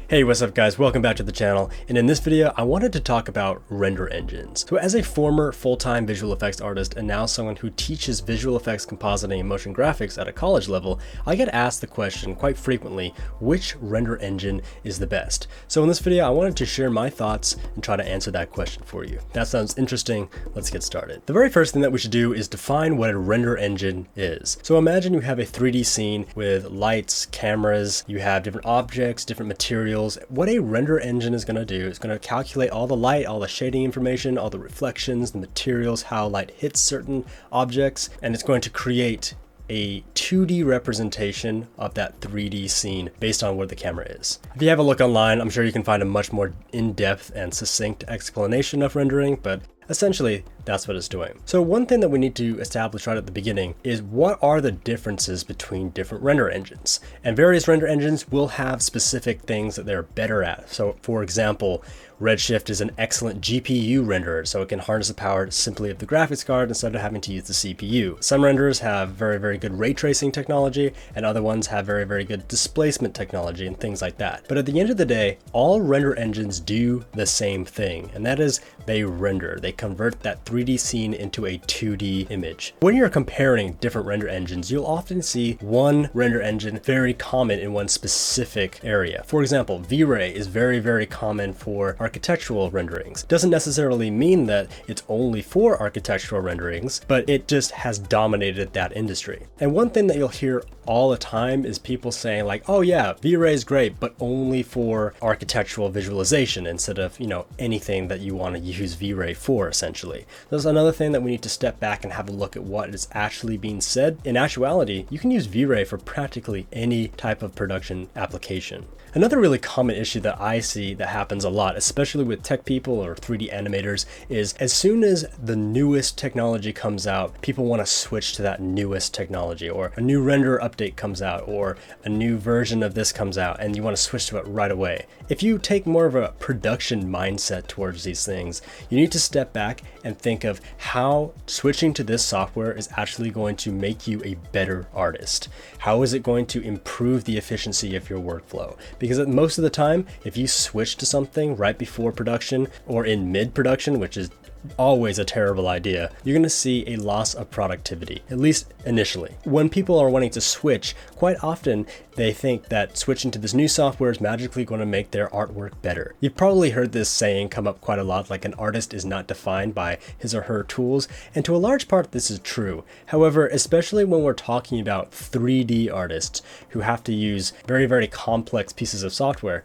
Hey, what's up guys? Welcome back to the channel. And in this video, I wanted to talk about render engines. So as a former full-time visual effects artist and now someone who teaches visual effects compositing and motion graphics at a college level, I get asked the question quite frequently, which render engine is the best? So in this video, I wanted to share my thoughts and try to answer that question for you. That sounds interesting. Let's get started. The very first thing that we should do is define what a render engine is. So imagine you have a 3D scene with lights, cameras, you have different objects, different materials. What a render engine is going to do is going to calculate all the light, all the shading information, all the reflections, the materials, how light hits certain objects, and it's going to create a 2D representation of that 3D scene based on where the camera is. If you have a look online, I'm sure you can find a much more in-depth and succinct explanation of rendering, but essentially, that's what it's doing. So one thing that we need to establish right at the beginning is what are the differences between different render engines? And various render engines will have specific things that they're better at. So for example, Redshift is an excellent GPU renderer, so it can harness the power simply of the graphics card instead of having to use the CPU. Some renderers have very good ray tracing technology, and other ones have very good displacement technology and things like that. But at the end of the day, all render engines do the same thing, and that is they render. They convert that 3D scene into a 2D image. When you're comparing different render engines, you'll often see one render engine very common in one specific area. For example, V-Ray is very common for architectural renderings. Doesn't necessarily mean that it's only for architectural renderings, but it just has dominated that industry. And one thing that you'll hear all the time is people saying like, oh yeah, V-Ray is great, but only for architectural visualization instead of, anything that you want to use V-Ray for, essentially. There's another thing that we need to step back and have a look at what is actually being said. In actuality, you can use V-Ray for practically any type of production application. Another really common issue that I see that happens a lot, especially with tech people or 3D animators, is as soon as the newest technology comes out, people want to switch to that newest technology, or a new render update comes out, or a new version of this comes out, and you want to switch to it right away. If you take more of a production mindset towards these things, you need to step back and think of how switching to this software is actually going to make you a better artist. How is it going to improve the efficiency of your workflow? Because most of the time, if you switch to something right before production or in mid-production, which is always a terrible idea, you're going to see a loss of productivity, at least initially. When people are wanting to switch, quite often they think that switching to this new software is magically going to make their artwork better. You've probably heard this saying come up quite a lot, like an artist is not defined by his or her tools, and to a large part this is true. However, especially when we're talking about 3D artists who have to use very complex pieces of software,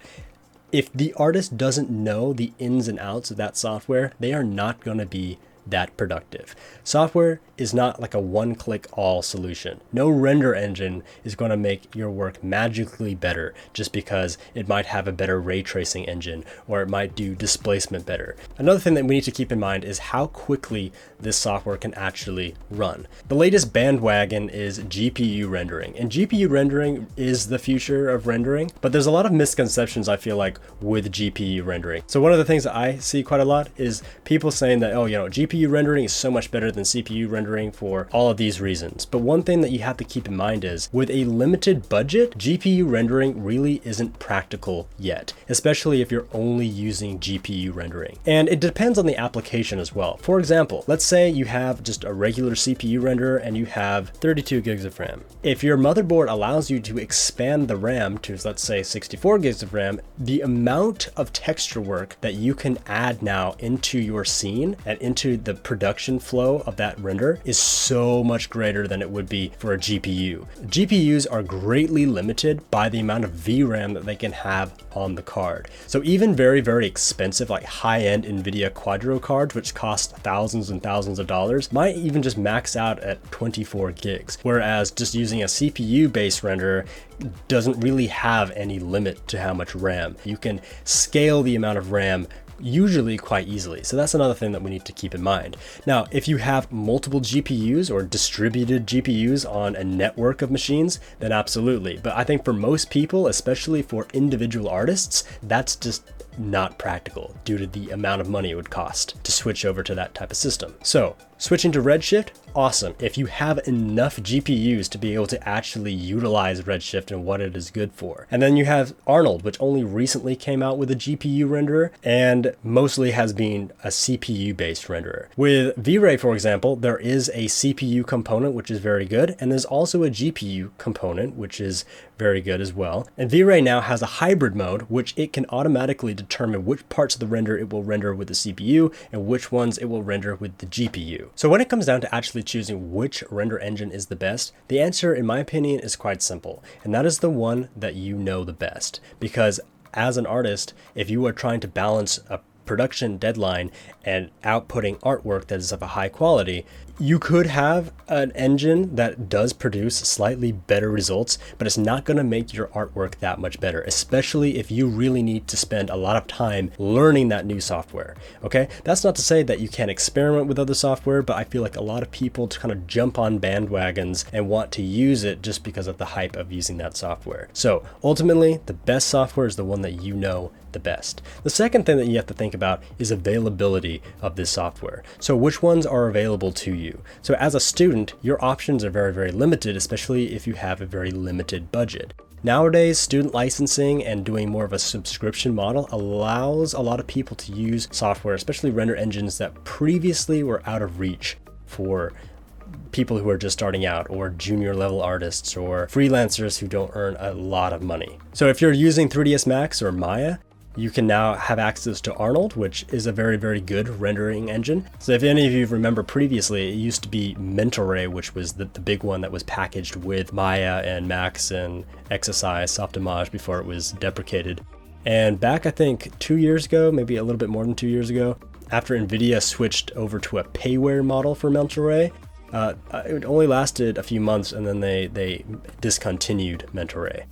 if the artist doesn't know the ins and outs of that software, they are not going to be that productive. Software is not like a one-click all solution. No render engine is going to make your work magically better just because it might have a better ray tracing engine or it might do displacement better. Another thing that we need to keep in mind is how quickly this software can actually run. The latest bandwagon is GPU rendering, and GPU rendering is the future of rendering, but there's a lot of misconceptions I feel like with GPU rendering. So one of the things that I see quite a lot is people saying that, oh, GPU rendering is so much better than CPU rendering for all of these reasons. But one thing that you have to keep in mind is with a limited budget, GPU rendering really isn't practical yet, especially if you're only using GPU rendering. And it depends on the application as well. For example, let's say you have just a regular CPU renderer and you have 32 gigs of RAM. If your motherboard allows you to expand the RAM to, let's say, 64 gigs of RAM, the amount of texture work that you can add now into your scene and into the production flow of that render is so much greater than it would be for a GPU. GPUs are greatly limited by the amount of VRAM that they can have on the card. So even very expensive, like high-end NVIDIA Quadro cards, which cost thousands and thousands of dollars, might even just max out at 24 gigs. Whereas just using a CPU-based renderer doesn't really have any limit to how much RAM. You can scale the amount of RAM usually quite easily. So that's another thing that we need to keep in mind. Now, if you have multiple GPUs or distributed GPUs on a network of machines, then absolutely. But I think for most people, especially for individual artists, that's just not practical due to the amount of money it would cost to switch over to that type of system. So switching to Redshift, awesome. If you have enough GPUs to be able to actually utilize Redshift and what it is good for. And then you have Arnold, which only recently came out with a GPU renderer and mostly has been a CPU based renderer. With V-Ray, for example, there is a CPU component, which is very good. And there's also a GPU component, which is very good as well. And V-Ray now has a hybrid mode, which it can automatically determine which parts of the render it will render with the CPU and which ones it will render with the GPU. So when it comes down to actually choosing which render engine is the best, the answer, in my opinion, is quite simple. And that is the one that you know the best. Because as an artist, if you are trying to balance a production deadline and outputting artwork that is of a high quality, you could have an engine that does produce slightly better results, but it's not going to make your artwork that much better, especially if you really need to spend a lot of time learning that new software. Okay, that's not to say that you can't experiment with other software, but I feel like a lot of people kind of jump on bandwagons and want to use it just because of the hype of using that software. So ultimately, the best software is the one that you know the best. The second thing that you have to think about is availability of this software. So which ones are available to you? So as a student, your options are very, very limited, especially if you have a very limited budget. Nowadays, student licensing and doing more of a subscription model allows a lot of people to use software, especially render engines that previously were out of reach for people who are just starting out, or junior level artists, or freelancers who don't earn a lot of money. So if you're using 3ds Max or Maya, you can now have access to Arnold, which is a very, very good rendering engine. So if any of you remember previously, it used to be Mental-Ray, which was the big one that was packaged with Maya and Max and XSI, Softimage, before it was deprecated. And back, I think 2 years ago, maybe a little bit more than 2 years ago, after NVIDIA switched over to a payware model for Mental-Ray, it only lasted a few months and then they discontinued Mental-Ray.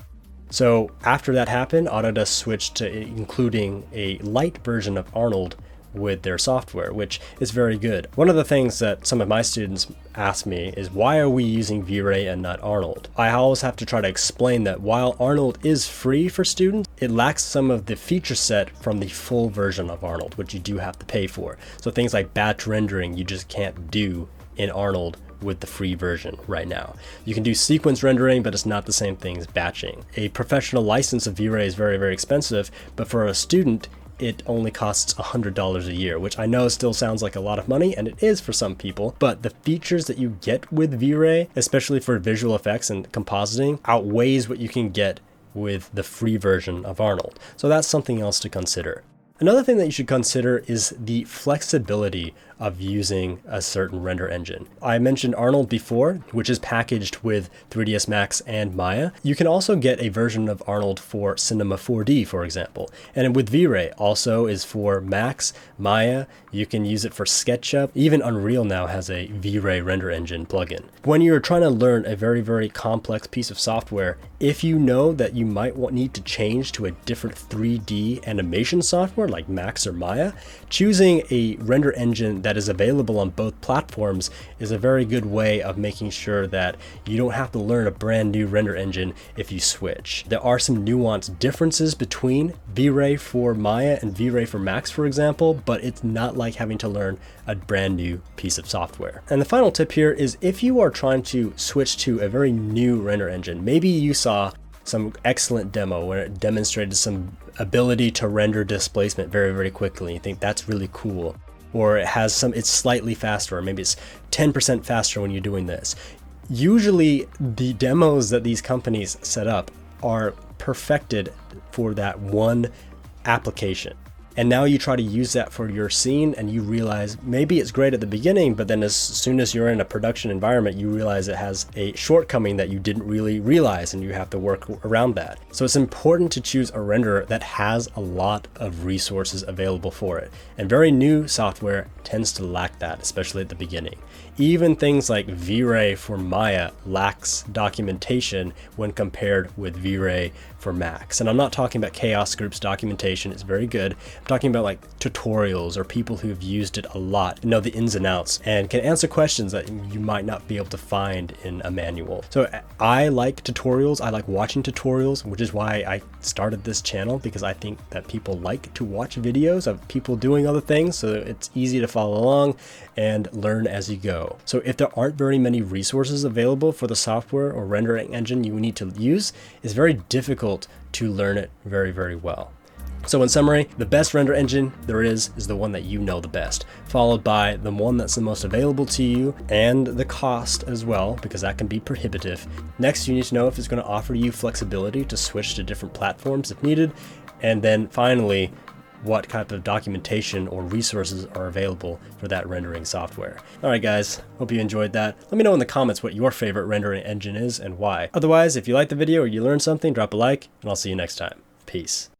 So after that happened, Autodesk switched to including a light version of Arnold with their software, which is very good. One of the things that some of my students ask me is, why are we using V-Ray and not Arnold? I always have to try to explain that while Arnold is free for students, it lacks some of the feature set from the full version of Arnold, which you do have to pay for. So things like batch rendering, you just can't do in Arnold with the free version right now. You can do sequence rendering, but it's not the same thing as batching. A professional license of V-Ray is very, very expensive, but for a student, it only costs $100 a year, which I know still sounds like a lot of money, and it is for some people, but the features that you get with V-Ray, especially for visual effects and compositing, outweighs what you can get with the free version of Arnold. So that's something else to consider. Another thing that you should consider is the flexibility of using a certain render engine. I mentioned Arnold before, which is packaged with 3ds Max and Maya. You can also get a version of Arnold for Cinema 4D, for example. And with V-Ray also is for Max, Maya. You can use it for SketchUp. Even Unreal now has a V-Ray render engine plugin. When you're trying to learn a very, very complex piece of software, if you know that you might need to change to a different 3D animation software like Max or Maya, choosing a render engine that is available on both platforms is a very good way of making sure that you don't have to learn a brand new render engine if you switch. There are some nuanced differences between V-Ray for Maya and V-Ray for Max, for example, but it's not like having to learn a brand new piece of software. And the final tip here is, if you are trying to switch to a very new render engine, maybe you saw some excellent demo where it demonstrated some ability to render displacement very, very quickly. You think that's really cool. Or it has it's slightly faster, or maybe it's 10% faster when you're doing this. Usually the demos that these companies set up are perfected for that one application. And now you try to use that for your scene and you realize maybe it's great at the beginning, but then as soon as you're in a production environment, you realize it has a shortcoming that you didn't really realize and you have to work around that. So it's important to choose a renderer that has a lot of resources available for it. And very new software tends to lack that, especially at the beginning. Even things like V-Ray for Maya lacks documentation when compared with V-Ray for Macs. And I'm not talking about Chaos Group's documentation, it's very good. I'm talking about like tutorials or people who have used it a lot, know the ins and outs, and can answer questions that you might not be able to find in a manual. So I like tutorials, I like watching tutorials, which is why I started this channel, because I think that people like to watch videos of people doing other things, so it's easy to follow along and learn as you go. So if there aren't very many resources available for the software or rendering engine you need to use, it's very difficult to learn it very, very well. So in summary, the best render engine there is the one that you know the best, followed by the one that's the most available to you and the cost as well, because that can be prohibitive. Next, you need to know if it's going to offer you flexibility to switch to different platforms if needed. And then finally, what type of documentation or resources are available for that rendering software. Alright guys, hope you enjoyed that. Let me know in the comments what your favorite rendering engine is and why. Otherwise, if you liked the video or you learned something, drop a like, and I'll see you next time. Peace.